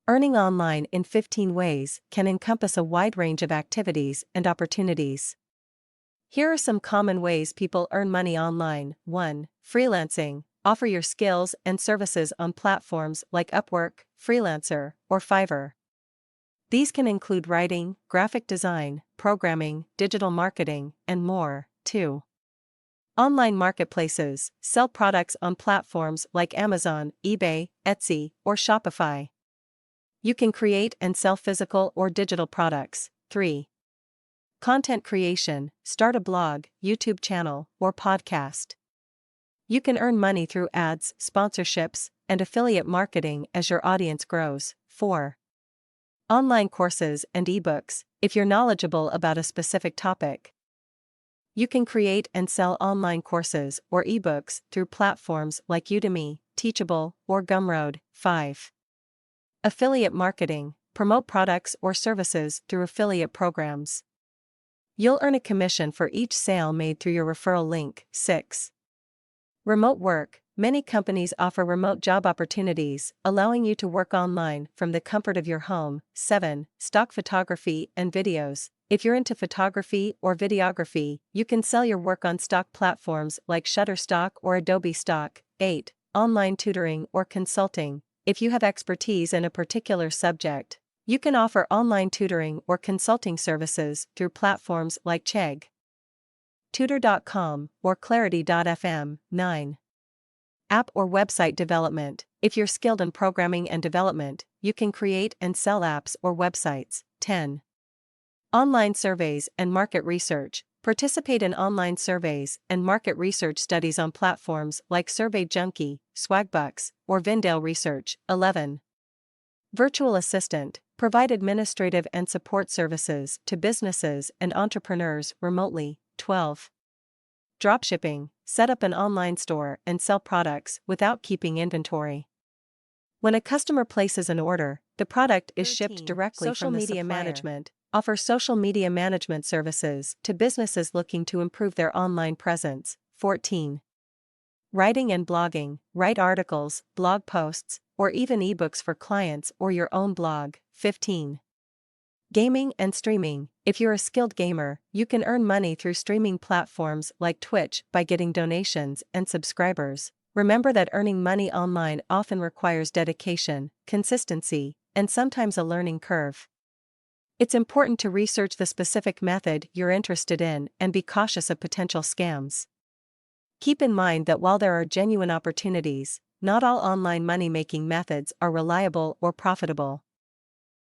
Earning online in 15 ways can encompass a wide range of activities and opportunities. Here are some common ways people earn money online. 1. Freelancing. Offer your skills and services on platforms like Upwork, Freelancer, or Fiverr. These can include writing, graphic design, programming, digital marketing, and more. 2. Online marketplaces. Sell products on platforms like Amazon, eBay, Etsy, or Shopify. You can create and sell physical or digital products. 3. Content creation. Start a blog, YouTube channel, or podcast. You can earn money through ads, sponsorships, and affiliate marketing as your audience grows. 4. Online courses and ebooks. If you're knowledgeable about a specific topic, you can create and sell online courses or ebooks through platforms like Udemy, Teachable, or Gumroad. 5. Affiliate marketing. Promote products or services through affiliate programs. You'll earn a commission for each sale made through your referral link. 6. Remote work. Many companies offer remote job opportunities, allowing you to work online from the comfort of your home. 7. Stock photography and videos. If you're into photography or videography, you can sell your work on stock platforms like Shutterstock or Adobe Stock. 8. Online tutoring or consulting. If you have expertise in a particular subject, you can offer online tutoring or consulting services through platforms like Chegg, Tutor.com, or Clarity.fm. 9. App or website development. If you're skilled in programming and development, you can create and sell apps or websites. 10. Online surveys and market research. Participate in online surveys and market research studies on platforms like SurveyJunkie, Swagbucks, or Vindale Research. 11. Virtual assistant. Provide administrative and support services to businesses and entrepreneurs remotely. 12. Dropshipping. Set up an online store and sell products without keeping inventory. When a customer places an order, the product is 13. shipped directly Social from the media supplier. management. Offer social media management services to businesses looking to improve their online presence. 14. Writing and blogging. Write articles, blog posts, or even ebooks for clients or your own blog. 15. Gaming and streaming. If you're a skilled gamer, you can earn money through streaming platforms like Twitch by getting donations and subscribers. Remember that earning money online often requires dedication, consistency, and sometimes a learning curve. It's important to research the specific method you're interested in and be cautious of potential scams. Keep in mind that while there are genuine opportunities, not all online money-making methods are reliable or profitable.